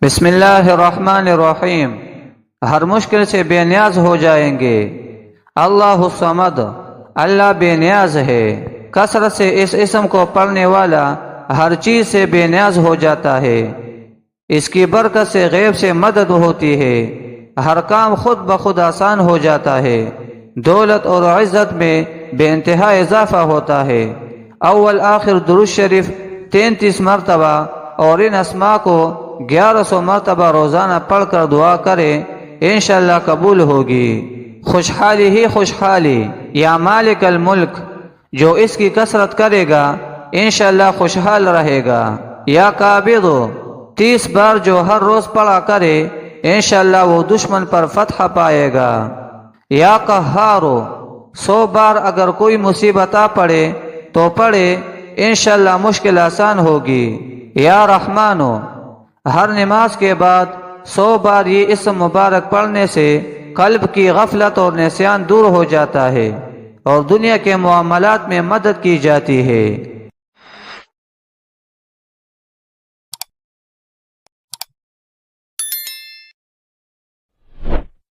بسم اللہ الرحمن الرحیم۔ ہر مشکل سے بے نیاز ہو جائیں گے۔ اللہ الصمد، اللہ بے نیاز ہے۔ کثرت سے اس اسم کو پڑھنے والا ہر چیز سے بے نیاز ہو جاتا ہے۔ اس کی برکت سے غیب سے مدد ہوتی ہے۔ ہر کام خود بخود آسان ہو جاتا ہے۔ دولت اور عزت میں بے انتہا اضافہ ہوتا ہے۔ اول آخر درود شریف 33 مرتبہ اور ان اسماء کو 1100 مرتبہ روزانہ پڑھ کر دعا کرے، انشاءاللہ قبول ہوگی۔ خوشحالی ہی خوشحالی، یا مالک الملک، جو اس کی کثرت کرے گا انشاءاللہ خوشحال رہے گا۔ یا قابض، 30 بار جو ہر روز پڑھا کرے انشاءاللہ وہ دشمن پر فتح پائے گا۔ یا قہار، 100 بار اگر کوئی مصیبت آ پڑے تو پڑھے، انشاءاللہ مشکل آسان ہوگی۔ یا رحمان، ہر نماز کے بعد 100 بار یہ اسم مبارک پڑھنے سے قلب کی غفلت اور نسیان دور ہو جاتا ہے اور دنیا کے معاملات میں مدد کی جاتی ہے۔